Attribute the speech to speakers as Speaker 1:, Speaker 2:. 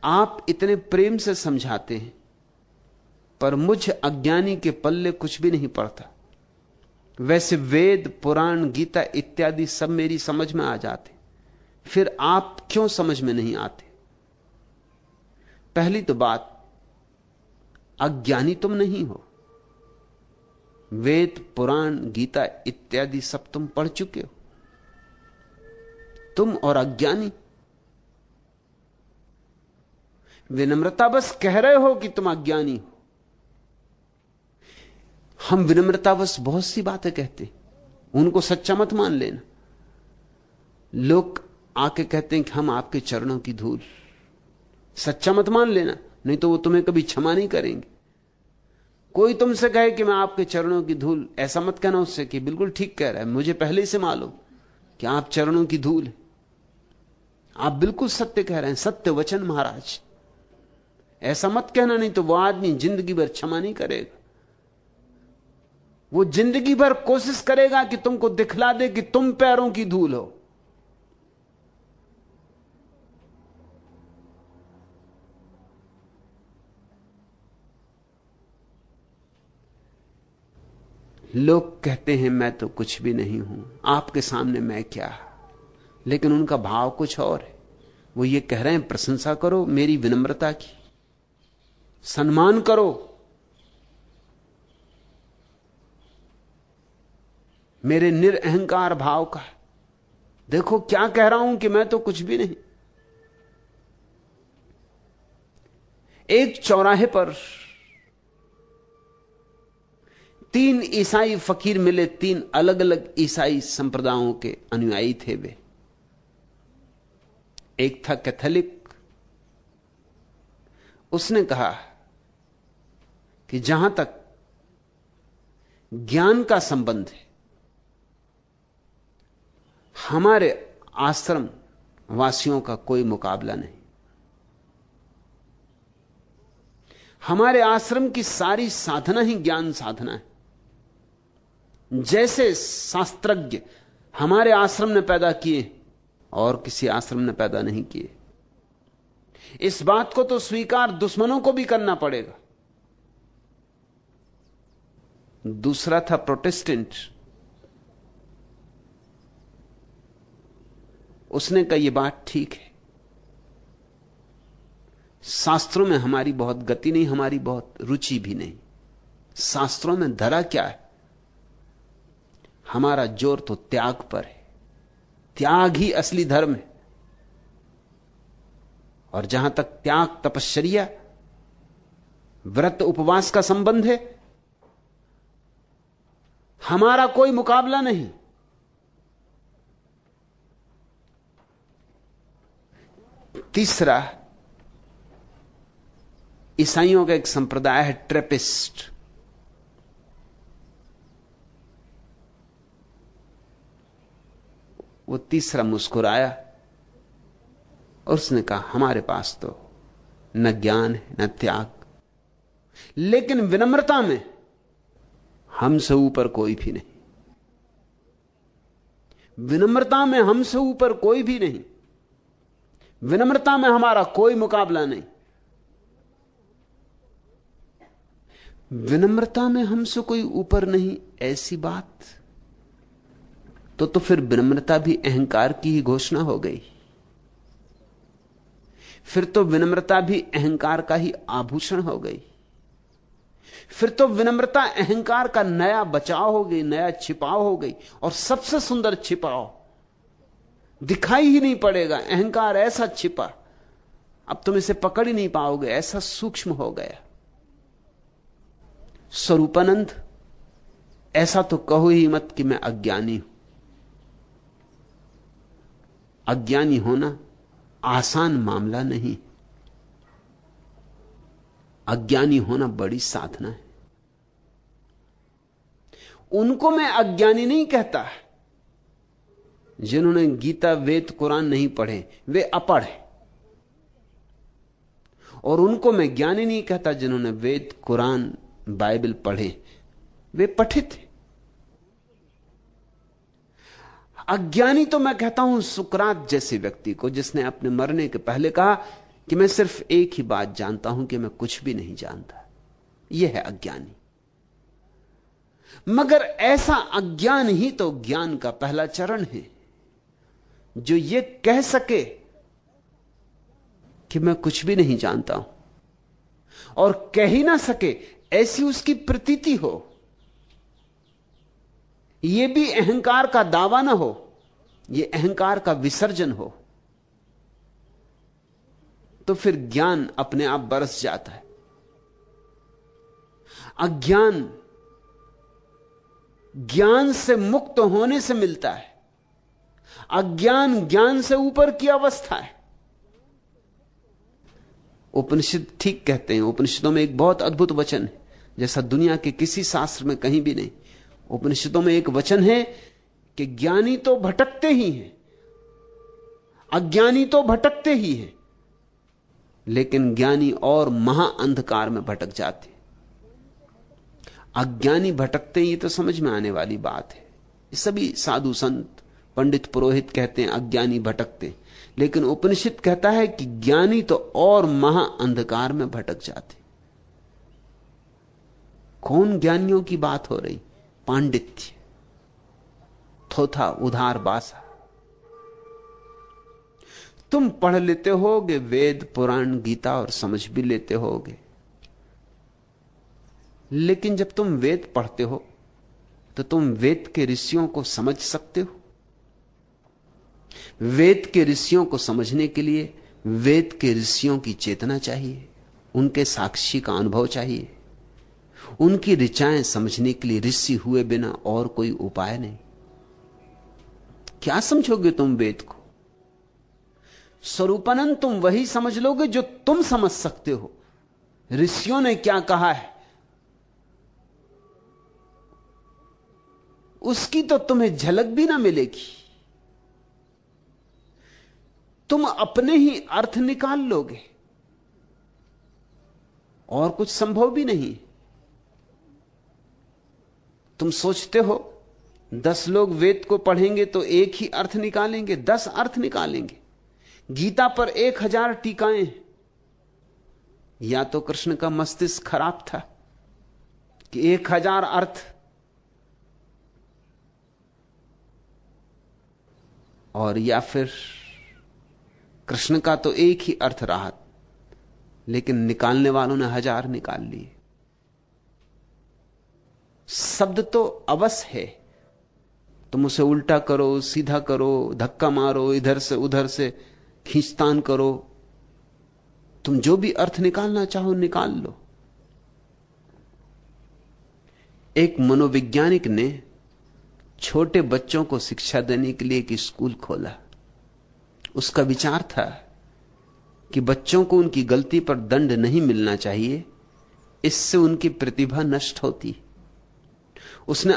Speaker 1: आप इतने प्रेम से समझाते हैं, पर मुझ अज्ञानी के पल्ले कुछ भी नहीं पड़ता। वैसे वेद, पुराण, गीता इत्यादि सब मेरी समझ में आ जाते, फिर आप क्यों समझ में नहीं आते? पहली तो बात, अज्ञानी तुम नहीं हो। वेद, पुराण, गीता इत्यादि सब तुम पढ़ चुके हो। तुम और अज्ञानी। विनम्रता बस कह रहे हो कि तुम अज्ञानी हो। हम विनम्रता बस बहुत सी बातें कहते, उनको सच्चा मत मान लेना। लोग आके कहते हैं कि हम आपके चरणों की धूल, सच्चा मत मान लेना, नहीं तो वो तुम्हें कभी क्षमा नहीं करेंगे। कोई तुमसे कहे कि मैं आपके चरणों की धूल, ऐसा मत कहना उससे कि बिल्कुल ठीक कह रहा है, मुझे पहले ही से मालूम कि आप चरणों की धूल है। आप बिल्कुल सत्य कह रहे हैं, सत्य वचन महाराज। ऐसा मत कहना, नहीं तो वो आदमी जिंदगी भर क्षमा नहीं करेगा। वो जिंदगी भर कोशिश करेगा कि तुमको दिखला दे कि तुम पैरों की धूल हो। लोग कहते हैं मैं तो कुछ भी नहीं हूं, आपके सामने मैं क्या, लेकिन उनका भाव कुछ और है। वो ये कह रहे हैं प्रशंसा करो मेरी विनम्रता की, सम्मान करो, मेरे निरअहंकार भाव का। देखो क्या कह रहा हूं कि मैं तो कुछ भी नहीं। एक चौराहे पर 3 ईसाई फकीर मिले। 3 अलग अलग ईसाई संप्रदायों के अनुयायी थे वे। एक था कैथोलिक। उसने कहा कि जहां तक ज्ञान का संबंध है, हमारे आश्रम वासियों का कोई मुकाबला नहीं। हमारे आश्रम की सारी साधना ही ज्ञान साधना है। जैसे शास्त्रज्ञ हमारे आश्रम ने पैदा किए और किसी आश्रम ने पैदा नहीं किए। इस बात को तो स्वीकार दुश्मनों को भी करना पड़ेगा। दूसरा था प्रोटेस्टेंट। उसने कहा यह बात ठीक है, शास्त्रों में हमारी बहुत गति नहीं, हमारी बहुत रुचि भी नहीं। शास्त्रों में धरा क्या है? हमारा जोर तो त्याग पर है। त्याग ही असली धर्म है। और जहां तक त्याग, तपश्चर्या, व्रत, उपवास का संबंध है, हमारा कोई मुकाबला नहीं। तीसरा, ईसाइयों का एक संप्रदाय है ट्रेपिस्ट। वो तीसरा मुस्कुराया और उसने कहा हमारे पास तो न ज्ञान है न त्याग, लेकिन विनम्रता में हमसे ऊपर कोई भी नहीं। विनम्रता में हमसे ऊपर कोई भी नहीं। विनम्रता में हमारा कोई मुकाबला नहीं। विनम्रता में हमसे कोई ऊपर नहीं, ऐसी बात तो फिर विनम्रता भी अहंकार की ही घोषणा हो गई। फिर तो विनम्रता भी अहंकार का ही आभूषण हो गई। फिर तो विनम्रता अहंकार का नया बचाव हो गई, नया छिपाव हो गई। और सबसे सुंदर छिपाव, दिखाई ही नहीं पड़ेगा। अहंकार ऐसा छिपा, अब तुम इसे पकड़ ही नहीं पाओगे, ऐसा सूक्ष्म हो गया। स्वरूपानंद, ऐसा तो कहो ही मत कि मैं अज्ञानी हूं। अज्ञानी होना आसान मामला नहीं। अज्ञानी होना बड़ी साधना है। उनको मैं अज्ञानी नहीं कहता जिन्होंने गीता, वेद, कुरान नहीं पढ़े, वे अपढ़ हैं। और उनको मैं ज्ञानी नहीं कहता जिन्होंने वेद, कुरान, बाइबल पढ़े, वे पठित हैं। अज्ञानी तो मैं कहता हूं सुकरात जैसे व्यक्ति को, जिसने अपने मरने के पहले कहा कि मैं सिर्फ एक ही बात जानता हूं कि मैं कुछ भी नहीं जानता। यह है अज्ञानी। मगर ऐसा अज्ञान ही तो ज्ञान का पहला चरण है, जो यह कह सके कि मैं कुछ भी नहीं जानता हूं, और कह ही ना सके ऐसी उसकी प्रतीति हो। यह भी अहंकार का दावा ना हो, यह अहंकार का विसर्जन हो, तो फिर ज्ञान अपने आप बरस जाता है। अज्ञान ज्ञान से मुक्त होने से मिलता है। अज्ञान ज्ञान से ऊपर की अवस्था है। उपनिषद ठीक कहते हैं। उपनिषदों में एक बहुत अद्भुत वचन है, जैसा दुनिया के किसी शास्त्र में कहीं भी नहीं। उपनिषदों में एक वचन है कि ज्ञानी तो भटकते ही हैं, अज्ञानी तो भटकते ही हैं, लेकिन ज्ञानी और महाअंधकार में भटक जाते। अज्ञानी भटकते ही तो समझ में आने वाली बात है। सभी साधु संत पंडित पुरोहित कहते हैं अज्ञानी भटकते, लेकिन उपनिषद कहता है कि ज्ञानी तो और महाअंधकार में भटक जाते। कौन ज्ञानियों की बात हो रही? पांडित्य, थोथा, उधार बासा। तुम पढ़ लेते होगे वेद पुराण गीता और समझ भी लेते होगे, लेकिन जब तुम वेद पढ़ते हो तो तुम वेद के ऋषियों को समझ सकते हो? वेद के ऋषियों को समझने के लिए वेद के ऋषियों की चेतना चाहिए, उनके साक्षी का अनुभव चाहिए। उनकी ऋचाएं समझने के लिए ऋषि हुए बिना और कोई उपाय नहीं। क्या समझोगे तुम वेद को? स्वरूपानंद तुम वही समझ लोगे जो तुम समझ सकते हो। ऋषियों ने क्या कहा है उसकी तो तुम्हें झलक भी ना मिलेगी। तुम अपने ही अर्थ निकाल लोगे, और कुछ संभव भी नहीं। तुम सोचते हो 10 लोग वेद को पढ़ेंगे तो एक ही अर्थ निकालेंगे? 10 अर्थ निकालेंगे। गीता पर 1000 टीकाएं। या तो कृष्ण का मस्तिष्क खराब था कि 1000 अर्थ, और या फिर कृष्ण का तो एक ही अर्थ रहा, लेकिन निकालने वालों ने 1000 निकाल लिए। शब्द तो अवश्य है, तुम उसे उल्टा करो, सीधा करो, धक्का मारो, इधर से उधर से खींचतान करो, तुम जो भी अर्थ निकालना चाहो निकाल लो। एक मनोवैज्ञानिक ने छोटे बच्चों को शिक्षा देने के लिए एक स्कूल खोला। उसका विचार था कि बच्चों को उनकी गलती पर दंड नहीं मिलना चाहिए, इससे उनकी प्रतिभा नष्ट होती। उसने